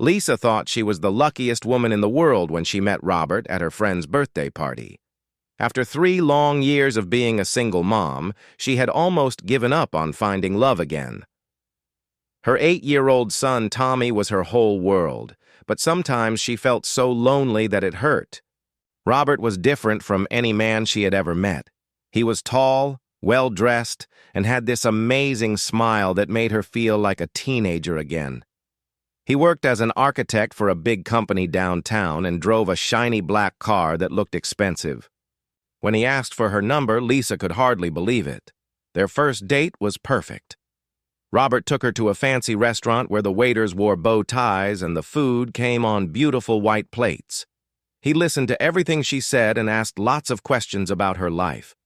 Lisa thought she was the luckiest woman in the world when she met Robert at her friend's birthday party. After 3 long years of being a single mom, she had almost given up on finding love again. Her 8-year-old son, Tommy, was her whole world, but sometimes she felt so lonely that it hurt. Robert was different from any man she had ever met. He was tall, well-dressed, and had this amazing smile that made her feel like a teenager again. He worked as an architect for a big company downtown and drove a shiny black car that looked expensive. When he asked for her number, Lisa could hardly believe it. Their first date was perfect. Robert took her to a fancy restaurant where the waiters wore bow ties and the food came on beautiful white plates. He listened to everything she said and asked lots of questions about her life.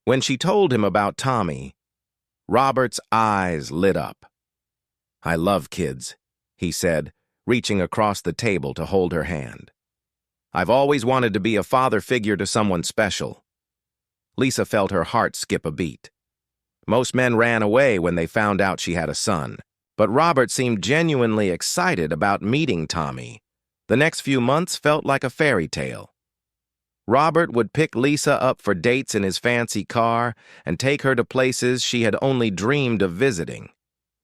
When she told him about Tommy, Robert's eyes lit up. "I love kids," he said, reaching across the table to hold her hand. "I've always wanted to be a father figure to someone special." Lisa felt her heart skip a beat. Most men ran away when they found out she had a son, but Robert seemed genuinely excited about meeting Tommy. The next few months felt like a fairy tale. Robert would pick Lisa up for dates in his fancy car and take her to places she had only dreamed of visiting.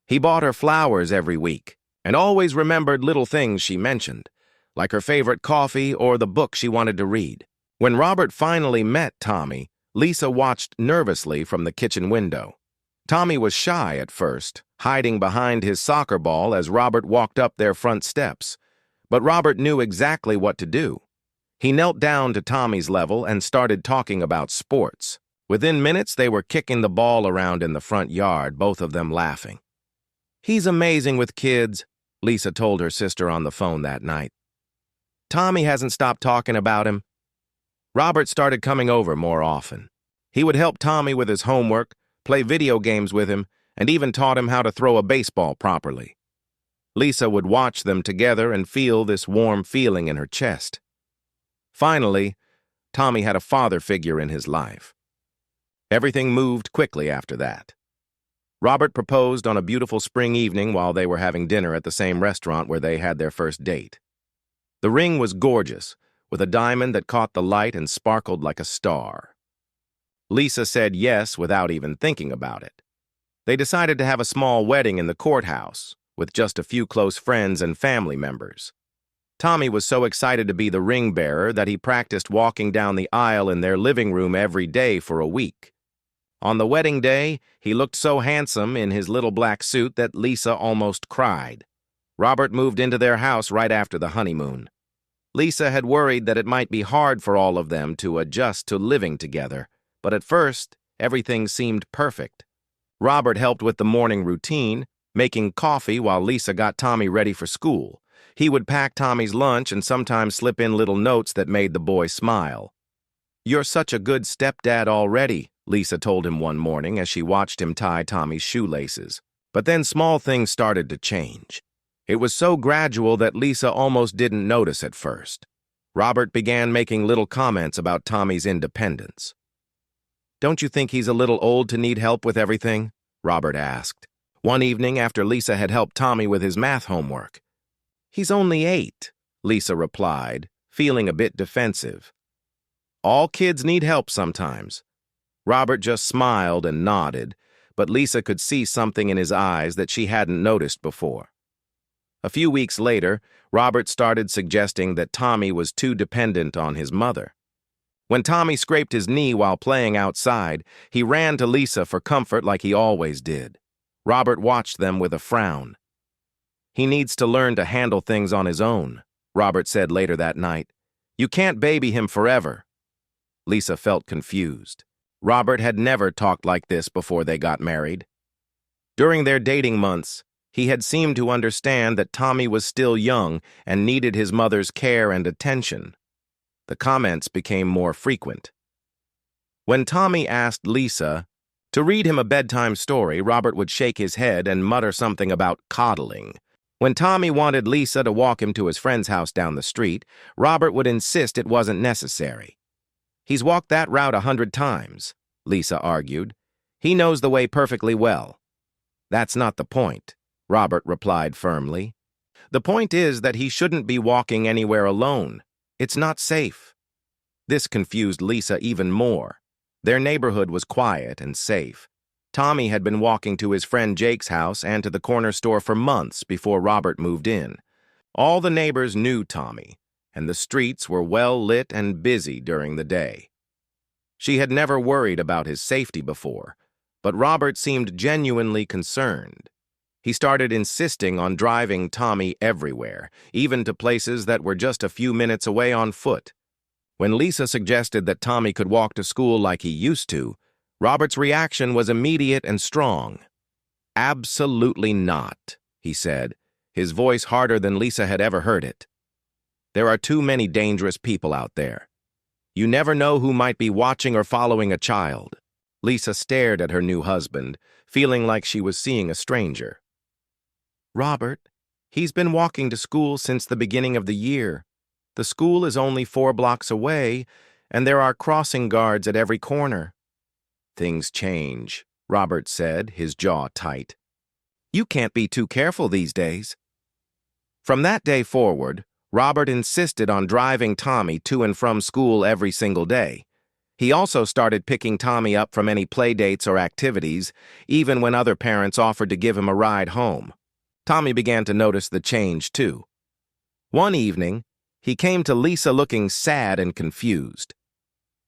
He bought her flowers every week and always remembered little things she mentioned, like her favorite coffee or the book she wanted to read. When Robert finally met Tommy, Lisa watched nervously from the kitchen window. Tommy was shy at first, hiding behind his soccer ball as Robert walked up their front steps. But Robert knew exactly what to do. He knelt down to Tommy's level and started talking about sports. Within minutes, they were kicking the ball around in the front yard, both of them laughing. "He's amazing with kids," Lisa told her sister on the phone that night. "Tommy hasn't stopped talking about him." Robert started coming over more often. He would help Tommy with his homework, play video games with him, and even taught him how to throw a baseball properly. Lisa would watch them together and feel this warm feeling in her chest. Finally, Tommy had a father figure in his life. Everything moved quickly after that. Robert proposed on a beautiful spring evening while they were having dinner at the same restaurant where they had their first date. The ring was gorgeous, with a diamond that caught the light and sparkled like a star. Lisa said yes without even thinking about it. They decided to have a small wedding in the courthouse, with just a few close friends and family members. Tommy was so excited to be the ring bearer that he practiced walking down the aisle in their living room every day for a week. On the wedding day, he looked so handsome in his little black suit that Lisa almost cried. Robert moved into their house right after the honeymoon. Lisa had worried that it might be hard for all of them to adjust to living together, but at first, everything seemed perfect. Robert helped with the morning routine, making coffee while Lisa got Tommy ready for school. He would pack Tommy's lunch and sometimes slip in little notes that made the boy smile. "You're such a good stepdad already," Lisa told him one morning as she watched him tie Tommy's shoelaces. But then small things started to change. It was so gradual that Lisa almost didn't notice at first. Robert began making little comments about Tommy's independence. "Don't you think he's a little old to need help with everything?" Robert asked, one evening after Lisa had helped Tommy with his math homework. "He's only 8, Lisa replied, feeling a bit defensive. "All kids need help sometimes." Robert just smiled and nodded, but Lisa could see something in his eyes that she hadn't noticed before. A few weeks later, Robert started suggesting that Tommy was too dependent on his mother. When Tommy scraped his knee while playing outside, he ran to Lisa for comfort like he always did. Robert watched them with a frown. "He needs to learn to handle things on his own," Robert said later that night. "You can't baby him forever." Lisa felt confused. Robert had never talked like this before they got married. During their dating months, he had seemed to understand that Tommy was still young and needed his mother's care and attention. The comments became more frequent. When Tommy asked Lisa to read him a bedtime story, Robert would shake his head and mutter something about coddling. When Tommy wanted Lisa to walk him to his friend's house down the street, Robert would insist it wasn't necessary. "He's walked that route 100 times, Lisa argued. "He knows the way perfectly well." "That's not the point," Robert replied firmly. The point is that he shouldn't be walking anywhere alone. It's not safe. This confused Lisa even more. Their neighborhood was quiet and safe. Tommy had been walking to his friend Jake's house and to the corner store for months before Robert moved in. All the neighbors knew Tommy, and the streets were well lit and busy during the day. She had never worried about his safety before, but Robert seemed genuinely concerned. He started insisting on driving Tommy everywhere, even to places that were just a few minutes away on foot. When Lisa suggested that Tommy could walk to school like he used to, Robert's reaction was immediate and strong. "Absolutely not," he said, his voice harder than Lisa had ever heard it. "There are too many dangerous people out there. You never know who might be watching or following a child." Lisa stared at her new husband, feeling like she was seeing a stranger. "Robert, he's been walking to school since the beginning of the year. The school is only 4 blocks away, and there are crossing guards at every corner." "Things change," Robert said, his jaw tight. "You can't be too careful these days." From that day forward, Robert insisted on driving Tommy to and from school every single day. He also started picking Tommy up from any play dates or activities, even when other parents offered to give him a ride home. Tommy began to notice the change, too. One evening, he came to Lisa looking sad and confused.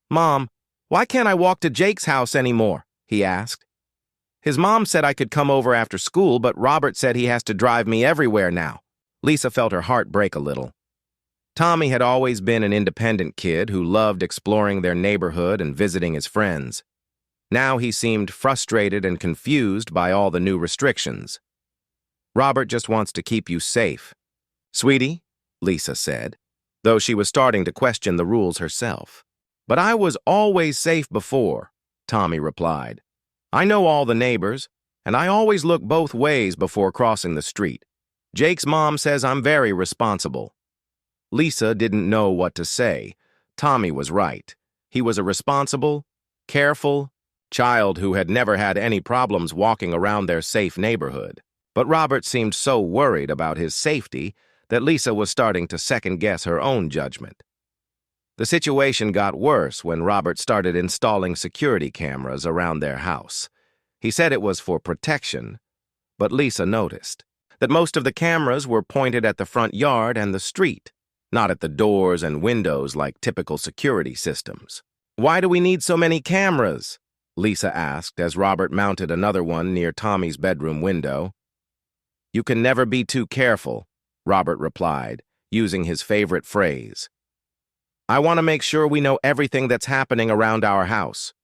"Mom, why can't I walk to Jake's house anymore?" he asked. "His mom said I could come over after school, but Robert said he has to drive me everywhere now." Lisa felt her heart break a little. Tommy had always been an independent kid who loved exploring their neighborhood and visiting his friends. Now he seemed frustrated and confused by all the new restrictions. "Robert just wants to keep you safe." "Sweetie," Lisa said, though she was starting to question the rules herself. "But I was always safe before," Tommy replied. "I know all the neighbors, and I always look both ways before crossing the street. Jake's mom says I'm very responsible." Lisa didn't know what to say. Tommy was right. He was a responsible, careful child who had never had any problems walking around their safe neighborhood. But Robert seemed so worried about his safety that Lisa was starting to second-guess her own judgment. The situation got worse when Robert started installing security cameras around their house. He said it was for protection, but Lisa noticed that most of the cameras were pointed at the front yard and the street, not at the doors and windows like typical security systems. "Why do we need so many cameras?" Lisa asked as Robert mounted another one near Tommy's bedroom window. "You can never be too careful," Robert replied, using his favorite phrase. "I want to make sure we know everything that's happening around our house."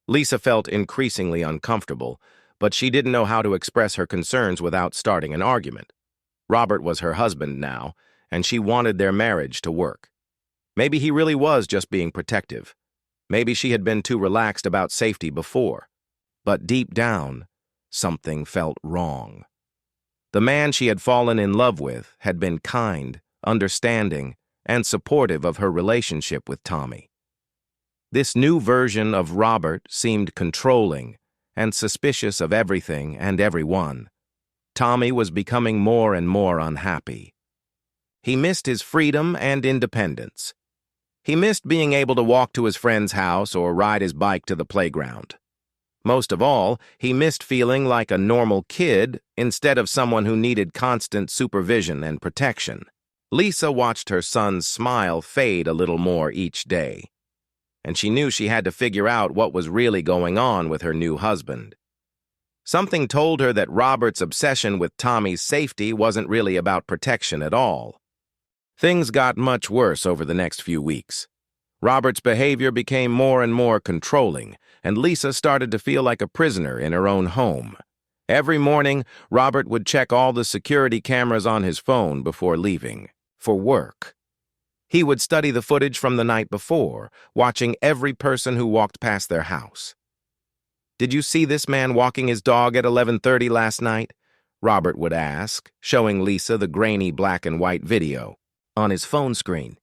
Lisa felt increasingly uncomfortable, but she didn't know how to express her concerns without starting an argument. Robert was her husband now, and she wanted their marriage to work. Maybe he really was just being protective. Maybe she had been too relaxed about safety before. But deep down, something felt wrong. The man she had fallen in love with had been kind, understanding, and supportive of her relationship with Tommy. This new version of Robert seemed controlling and suspicious of everything and everyone. Tommy was becoming more and more unhappy. He missed his freedom and independence. He missed being able to walk to his friend's house or ride his bike to the playground. Most of all, he missed feeling like a normal kid instead of someone who needed constant supervision and protection. Lisa watched her son's smile fade a little more each day, and she knew she had to figure out what was really going on with her new husband. Something told her that Robert's obsession with Tommy's safety wasn't really about protection at all. Things got much worse over the next few weeks. Robert's behavior became more and more controlling, and Lisa started to feel like a prisoner in her own home. Every morning, Robert would check all the security cameras on his phone before leaving for work. He would study the footage from the night before, watching every person who walked past their house. "Did you see this man walking his dog at 11:30 last night?" Robert would ask, showing Lisa the grainy black and white video on his phone screen.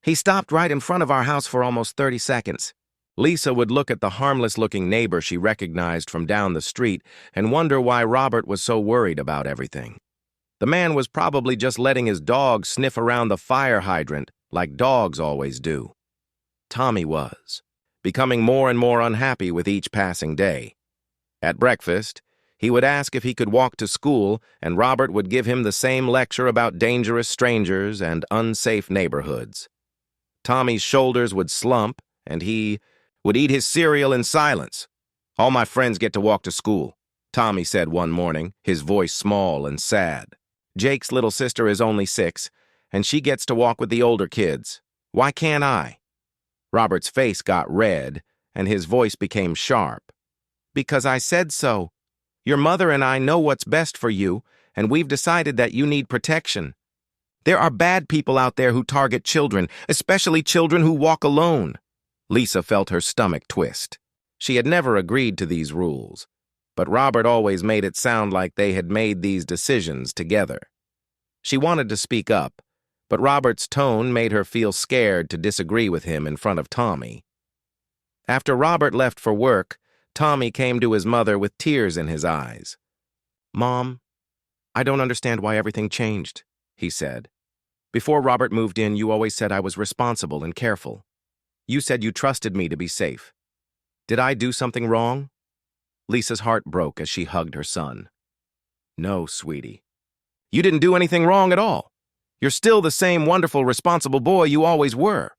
"He stopped right in front of our house for almost 30 seconds. Lisa would look at the harmless-looking neighbor she recognized from down the street and wonder why Robert was so worried about everything. The man was probably just letting his dog sniff around the fire hydrant like dogs always do. Tommy was, becoming more and more unhappy with each passing day. At breakfast, he would ask if he could walk to school, and Robert would give him the same lecture about dangerous strangers and unsafe neighborhoods. Tommy's shoulders would slump, and he would eat his cereal in silence. "All my friends get to walk to school," Tommy said one morning, his voice small and sad. "Jake's little sister is only 6, and she gets to walk with the older kids. Why can't I?" Robert's face got red, and his voice became sharp. "Because I said so. Your mother and I know what's best for you, and we've decided that you need protection. There are bad people out there who target children, especially children who walk alone." Lisa felt her stomach twist. She had never agreed to these rules, but Robert always made it sound like they had made these decisions together. She wanted to speak up, but Robert's tone made her feel scared to disagree with him in front of Tommy. After Robert left for work, Tommy came to his mother with tears in his eyes. "Mom, I don't understand why everything changed," he said. "Before Robert moved in, you always said I was responsible and careful. You said you trusted me to be safe. Did I do something wrong?" Lisa's heart broke as she hugged her son. "No, sweetie. You didn't do anything wrong at all. You're still the same wonderful, responsible boy you always were."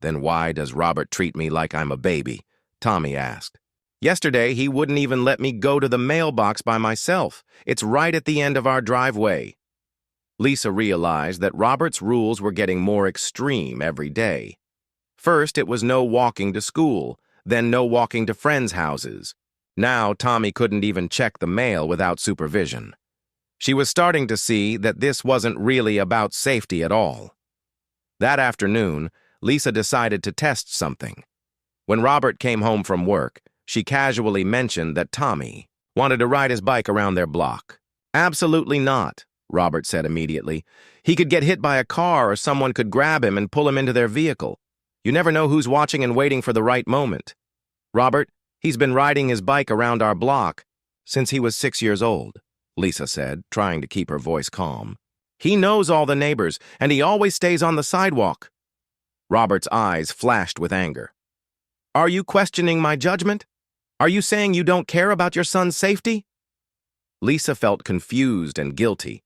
"Then why does Robert treat me like I'm a baby?" Tommy asked. "Yesterday, he wouldn't even let me go to the mailbox by myself. It's right at the end of our driveway." Lisa realized that Robert's rules were getting more extreme every day. First, it was no walking to school, then no walking to friends' houses. Now, Tommy couldn't even check the mail without supervision. She was starting to see that this wasn't really about safety at all. That afternoon, Lisa decided to test something. When Robert came home from work, she casually mentioned that Tommy wanted to ride his bike around their block. "Absolutely not," Robert said immediately. "He could get hit by a car or someone could grab him and pull him into their vehicle. You never know who's watching and waiting for the right moment. Robert, he's been riding his bike around our block since he was 6 years old," Lisa said, trying to keep her voice calm. "He knows all the neighbors, and he always stays on the sidewalk." Robert's eyes flashed with anger. "Are you questioning my judgment? Are you saying you don't care about your son's safety?" Lisa felt confused and guilty.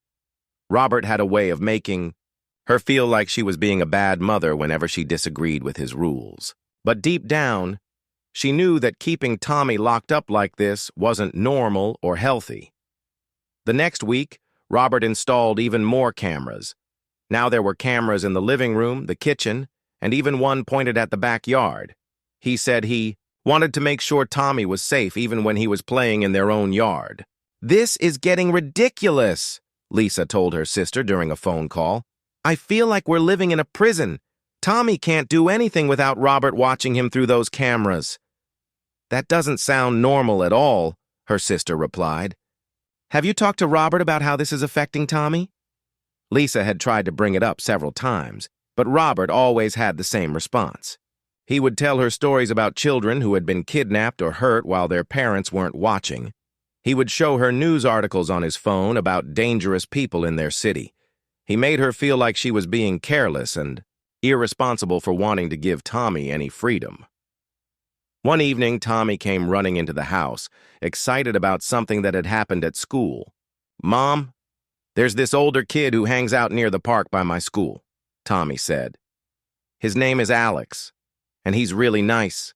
Robert had a way of making her feel like she was being a bad mother whenever she disagreed with his rules. But deep down, she knew that keeping Tommy locked up like this wasn't normal or healthy. The next week, Robert installed even more cameras. Now there were cameras in the living room, the kitchen, and even one pointed at the backyard. He said he wanted to make sure Tommy was safe even when he was playing in their own yard. "This is getting ridiculous," Lisa told her sister during a phone call. "I feel like we're living in a prison. Tommy can't do anything without Robert watching him through those cameras." "That doesn't sound normal at all," her sister replied. "Have you talked to Robert about how this is affecting Tommy?" Lisa had tried to bring it up several times, but Robert always had the same response. He would tell her stories about children who had been kidnapped or hurt while their parents weren't watching. He would show her news articles on his phone about dangerous people in their city. He made her feel like she was being careless and irresponsible for wanting to give Tommy any freedom. One evening, Tommy came running into the house, excited about something that had happened at school. "Mom, there's this older kid who hangs out near the park by my school," Tommy said. "His name is Alex, and he's really nice.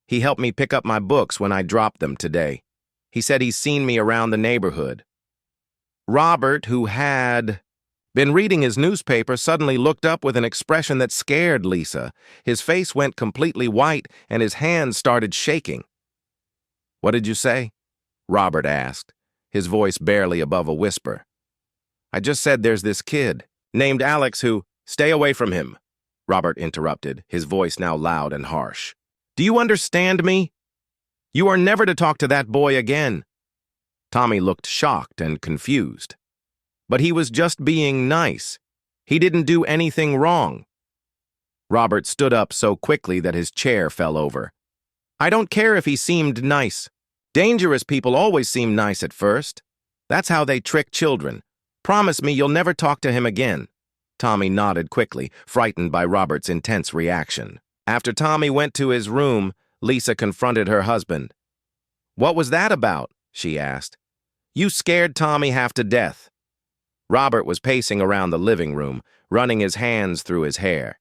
He helped me pick up my books when I dropped them today. He said he's seen me around the neighborhood." Robert, who had been reading his newspaper, suddenly looked up with an expression that scared Lisa. His face went completely white, and his hands started shaking. "What did you say?" Robert asked, his voice barely above a whisper. "I just said there's this kid named Alex who—" "Stay away from him," Robert interrupted, his voice now loud and harsh. "Do you understand me? You are never to talk to that boy again." Tommy looked shocked and confused. "But he was just being nice. He didn't do anything wrong." Robert stood up so quickly that his chair fell over. "I don't care if he seemed nice. Dangerous people always seem nice at first. That's how they trick children. Promise me you'll never talk to him again." Tommy nodded quickly, frightened by Robert's intense reaction. After Tommy went to his room, Lisa confronted her husband. "What was that about?" she asked. "You scared Tommy half to death." Robert was pacing around the living room, running his hands through his hair.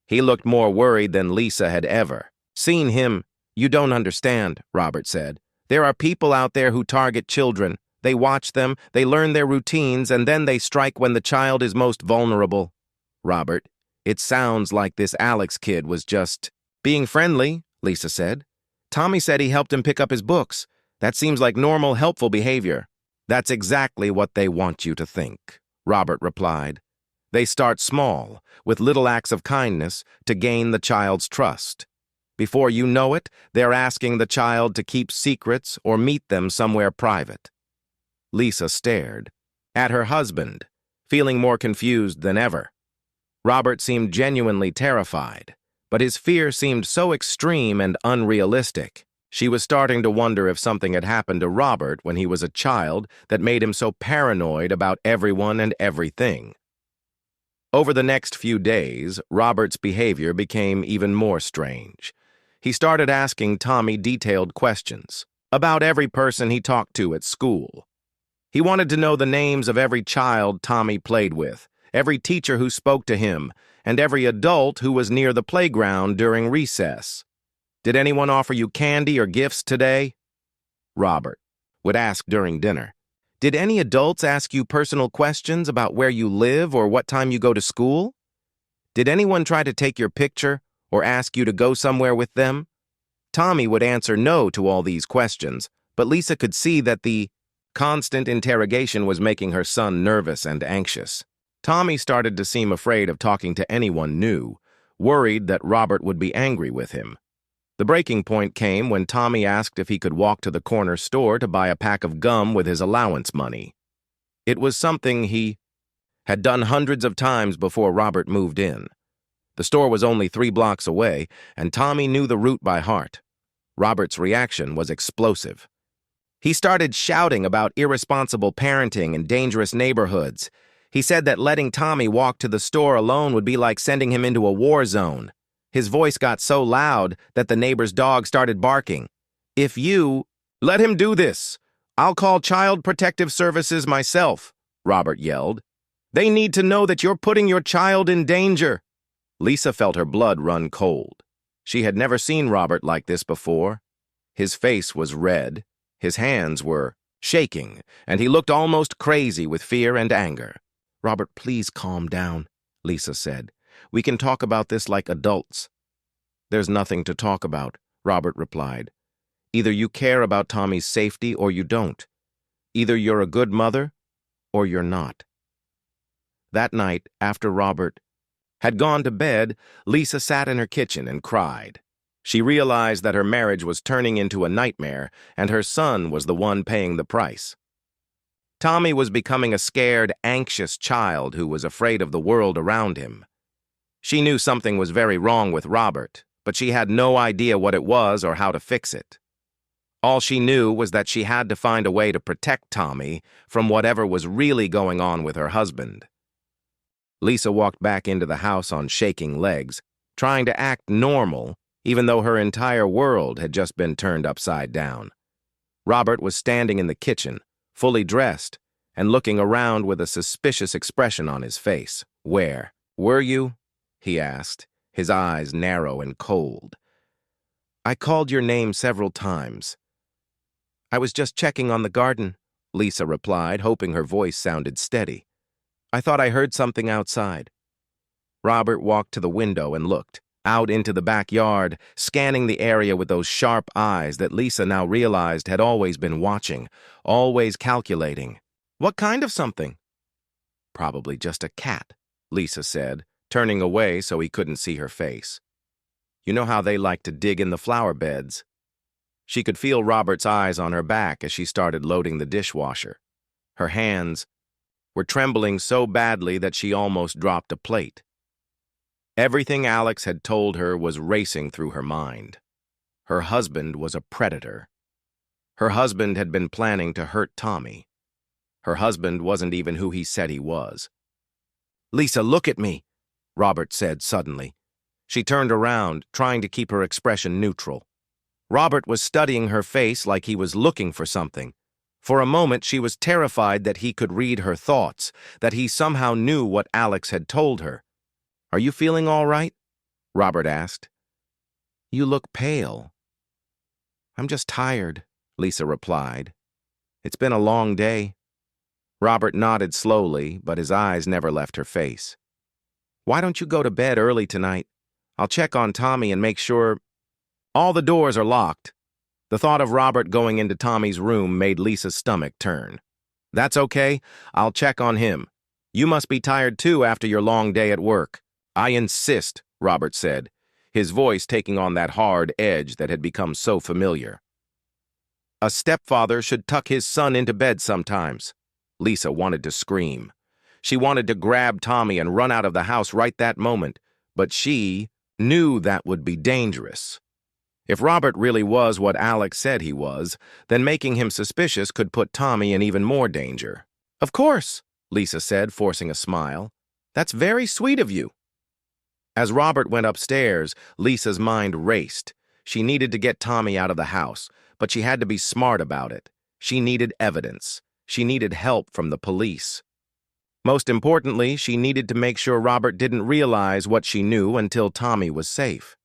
He looked more worried than Lisa had ever seen him. "You don't understand," Robert said. "There are people out there who target children. They watch them, they learn their routines, and then they strike when the child is most vulnerable." "Robert, it sounds like this Alex kid was just being friendly," Lisa said. "Tommy said he helped him pick up his books. That seems like normal, helpful behavior." "That's exactly what they want you to think," Robert replied. "They start small, with little acts of kindness, to gain the child's trust. Before you know it, they're asking the child to keep secrets or meet them somewhere private." Lisa stared at her husband, feeling more confused than ever. Robert seemed genuinely terrified, but his fear seemed so extreme and unrealistic. She was starting to wonder if something had happened to Robert when he was a child that made him so paranoid about everyone and everything. Over the next few days, Robert's behavior became even more strange. He started asking Tommy detailed questions about every person he talked to at school. He wanted to know the names of every child Tommy played with, every teacher who spoke to him, and every adult who was near the playground during recess. "Did anyone offer you candy or gifts today?" Robert would ask during dinner. "Did any adults ask you personal questions about where you live or what time you go to school? Did anyone try to take your picture or ask you to go somewhere with them?" Tommy would answer no to all these questions, but Lisa could see that the constant interrogation was making her son nervous and anxious. Tommy started to seem afraid of talking to anyone new, worried that Robert would be angry with him. The breaking point came when Tommy asked if he could walk to the corner store to buy a pack of gum with his allowance money. It was something he had done hundreds of times before Robert moved in. The store was only 3 blocks away, and Tommy knew the route by heart. Robert's reaction was explosive. He started shouting about irresponsible parenting and dangerous neighborhoods. He said that letting Tommy walk to the store alone would be like sending him into a war zone. His voice got so loud that the neighbor's dog started barking. "If you let him do this, I'll call Child Protective Services myself," Robert yelled. "They need to know that you're putting your child in danger." Lisa felt her blood run cold. She had never seen Robert like this before. His face was red. His hands were shaking, and he looked almost crazy with fear and anger. "Robert, please calm down," Lisa said. "We can talk about this like adults." "There's nothing to talk about," Robert replied. "Either you care about Tommy's safety or you don't. Either you're a good mother or you're not." That night, after Robert had gone to bed, Lisa sat in her kitchen and cried. She realized that her marriage was turning into a nightmare, and her son was the one paying the price. Tommy was becoming a scared, anxious child who was afraid of the world around him. She knew something was very wrong with Robert, but she had no idea what it was or how to fix it. All she knew was that she had to find a way to protect Tommy from whatever was really going on with her husband. Lisa walked back into the house on shaking legs, trying to act normal, even though her entire world had just been turned upside down. Robert was standing in the kitchen, fully dressed, and looking around with a suspicious expression on his face. "Where were you?" he asked, his eyes narrow and cold. "I called your name several times." "I was just checking on the garden," Lisa replied, hoping her voice sounded steady. "I thought I heard something outside." Robert walked to the window and looked out into the backyard, scanning the area with those sharp eyes that Lisa now realized had always been watching, always calculating. "What kind of something?" "Probably just a cat," Lisa said, turning away so he couldn't see her face. "You know how they like to dig in the flower beds." She could feel Robert's eyes on her back as she started loading the dishwasher. Her hands were trembling so badly that she almost dropped a plate. Everything Alex had told her was racing through her mind. Her husband was a predator. Her husband had been planning to hurt Tommy. Her husband wasn't even who he said he was. "Lisa, look at me," Robert said suddenly. She turned around, trying to keep her expression neutral. Robert was studying her face like he was looking for something. For a moment, she was terrified that he could read her thoughts, that he somehow knew what Alex had told her. "Are you feeling all right?" Robert asked. "You look pale." "I'm just tired," Lisa replied. "It's been a long day." Robert nodded slowly, but his eyes never left her face. "Why don't you go to bed early tonight? I'll check on Tommy and make sure—" "All the doors are locked." The thought of Robert going into Tommy's room made Lisa's stomach turn. "That's okay. I'll check on him. You must be tired too after your long day at work." "I insist," Robert said, his voice taking on that hard edge that had become so familiar. "A stepfather should tuck his son into bed sometimes." Lisa wanted to scream. She wanted to grab Tommy and run out of the house right that moment, but she knew that would be dangerous. If Robert really was what Alex said he was, then making him suspicious could put Tommy in even more danger. "Of course," Lisa said, forcing a smile. "That's very sweet of you." As Robert went upstairs, Lisa's mind raced. She needed to get Tommy out of the house, but she had to be smart about it. She needed evidence. She needed help from the police. Most importantly, she needed to make sure Robert didn't realize what she knew until Tommy was safe.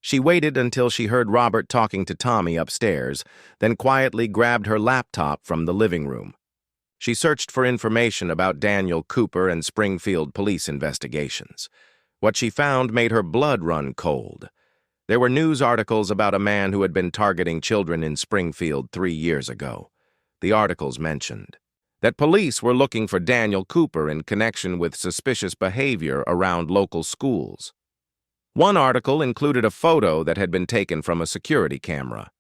She waited until she heard Robert talking to Tommy upstairs, then quietly grabbed her laptop from the living room. She searched for information about Daniel Cooper and Springfield police investigations. What she found made her blood run cold. There were news articles about a man who had been targeting children in Springfield 3 years ago. The articles mentioned that police were looking for Daniel Cooper in connection with suspicious behavior around local schools. One article included a photo that had been taken from a security camera.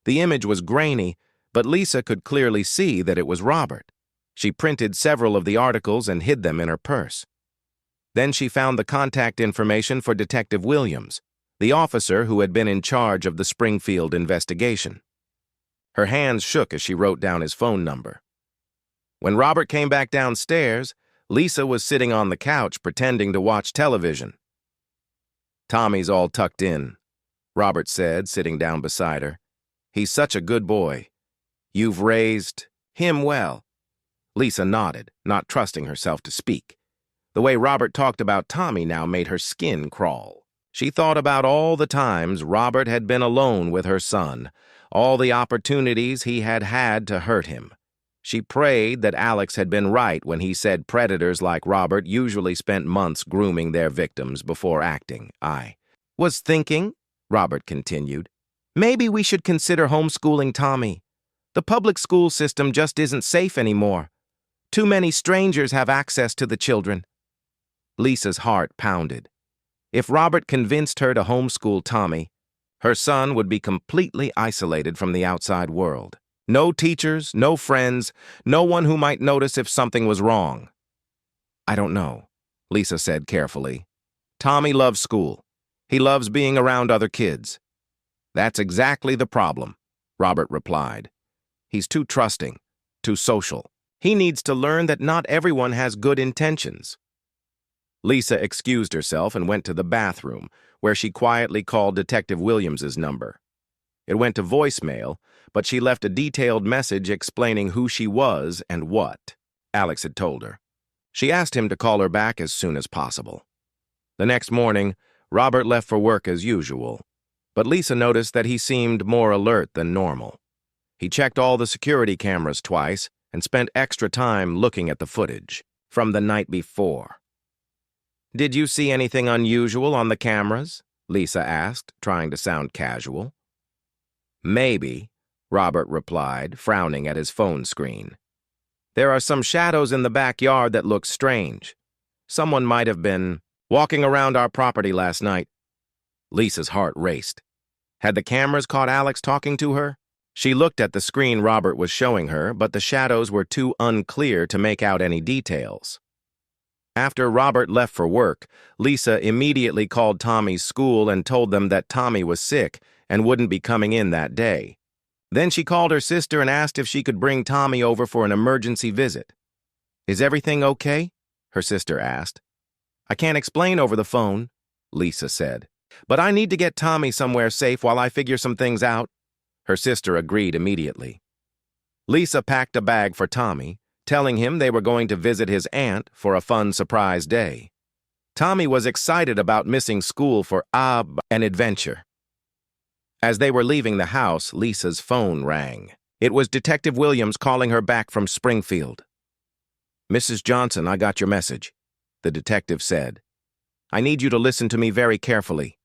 The image was grainy, but Lisa could clearly see that it was Robert. She printed several of the articles and hid them in her purse. Then she found the contact information for Detective Williams, the officer who had been in charge of the Springfield investigation. Her hands shook as she wrote down his phone number. When Robert came back downstairs, Lisa was sitting on the couch pretending to watch television. "Tommy's all tucked in," Robert said, sitting down beside her. "He's such a good boy. You've raised him well." Lisa nodded, not trusting herself to speak. The way Robert talked about Tommy now made her skin crawl. She thought about all the times Robert had been alone with her son, all the opportunities he had had to hurt him. She prayed that Alex had been right when he said predators like Robert usually spent months grooming their victims before acting. "I was thinking," Robert continued, "maybe we should consider homeschooling Tommy. The public school system just isn't safe anymore. Too many strangers have access to the children." Lisa's heart pounded. If Robert convinced her to homeschool Tommy, her son would be completely isolated from the outside world. No teachers, no friends, no one who might notice if something was wrong. "I don't know," Lisa said carefully. "Tommy loves school. He loves being around other kids." "That's exactly the problem," Robert replied. "He's too trusting, too social. He needs to learn that not everyone has good intentions." Lisa excused herself and went to the bathroom, where she quietly called Detective Williams's number. It went to voicemail, but she left a detailed message explaining who she was and what Alex had told her. She asked him to call her back as soon as possible. The next morning, Robert left for work as usual, but Lisa noticed that he seemed more alert than normal. He checked all the security cameras twice and spent extra time looking at the footage from the night before. "Did you see anything unusual on the cameras?" Lisa asked, trying to sound casual. "Maybe," Robert replied, frowning at his phone screen. "There are some shadows in the backyard that look strange. Someone might have been walking around our property last night." Lisa's heart raced. Had the cameras caught Alex talking to her? She looked at the screen Robert was showing her, but the shadows were too unclear to make out any details. After Robert left for work, Lisa immediately called Tommy's school and told them that Tommy was sick and wouldn't be coming in that day. Then she called her sister and asked if she could bring Tommy over for an emergency visit. "Is everything okay?" her sister asked. "I can't explain over the phone," Lisa said. "But I need to get Tommy somewhere safe while I figure some things out." Her sister agreed immediately. Lisa packed a bag for Tommy, telling him they were going to visit his aunt for a fun surprise day. Tommy was excited about missing school for an adventure. As they were leaving the house, Lisa's phone rang. It was Detective Williams calling her back from Springfield. "Mrs. Johnson, I got your message," the detective said. "I need you to listen to me very carefully.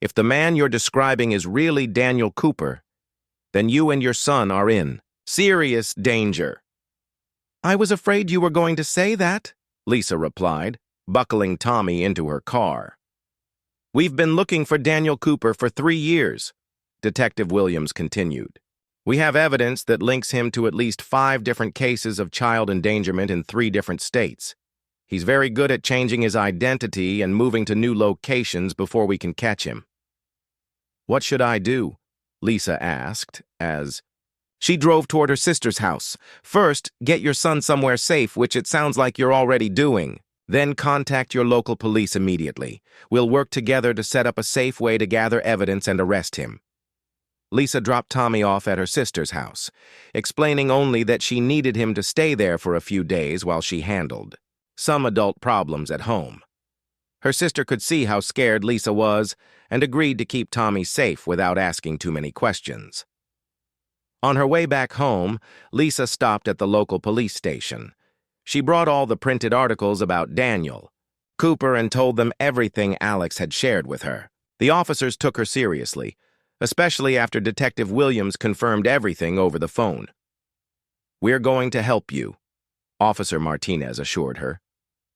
If the man you're describing is really Daniel Cooper, then you and your son are in serious danger." "I was afraid you were going to say that," Lisa replied, buckling Tommy into her car. "We've been looking for Daniel Cooper for 3 years," Detective Williams continued. "We have evidence that links him to at least 5 different cases of child endangerment in 3 different states. He's very good at changing his identity and moving to new locations before we can catch him." "What should I do?" Lisa asked as she drove toward her sister's house. "First, get your son somewhere safe, which it sounds like you're already doing. Then contact your local police immediately. We'll work together to set up a safe way to gather evidence and arrest him." Lisa dropped Tommy off at her sister's house, explaining only that she needed him to stay there for a few days while she handled some adult problems at home. Her sister could see how scared Lisa was and agreed to keep Tommy safe without asking too many questions. On her way back home, Lisa stopped at the local police station. She brought all the printed articles about Daniel Cooper and told them everything Alex had shared with her. The officers took her seriously, especially after Detective Williams confirmed everything over the phone. "We're going to help you," Officer Martinez assured her.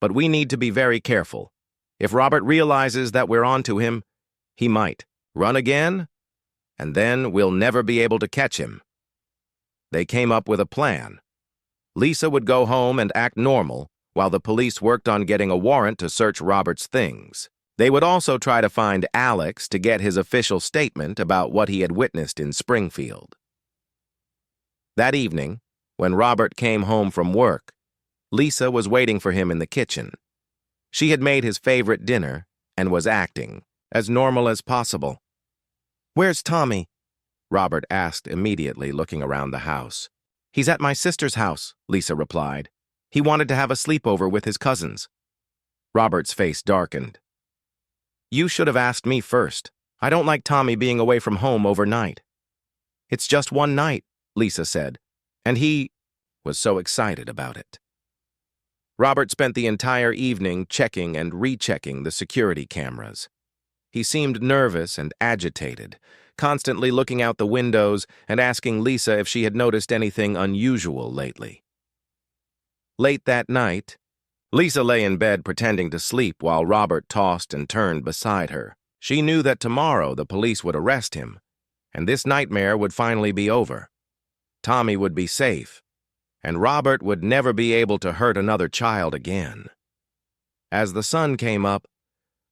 "But we need to be very careful. If Robert realizes that we're onto him, he might run again, and then we'll never be able to catch him." They came up with a plan. Lisa would go home and act normal while the police worked on getting a warrant to search Robert's things. They would also try to find Alex to get his official statement about what he had witnessed in Springfield. That evening, when Robert came home from work, Lisa was waiting for him in the kitchen. She had made his favorite dinner and was acting as normal as possible. "Where's Tommy?" Robert asked immediately, looking around the house. "He's at my sister's house," Lisa replied. "He wanted to have a sleepover with his cousins." Robert's face darkened. "You should have asked me first. I don't like Tommy being away from home overnight." "It's just one night," Lisa said, "and he was so excited about it." Robert spent the entire evening checking and rechecking the security cameras. He seemed nervous and agitated, constantly looking out the windows and asking Lisa if she had noticed anything unusual lately. Late that night, Lisa lay in bed pretending to sleep while Robert tossed and turned beside her. She knew that tomorrow the police would arrest him, and this nightmare would finally be over. Tommy would be safe, and Robert would never be able to hurt another child again. As the sun came up,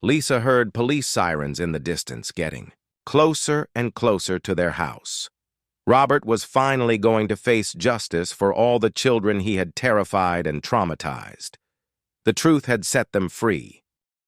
Lisa heard police sirens in the distance getting closer and closer to their house. Robert was finally going to face justice for all the children he had terrified and traumatized. The truth had set them free.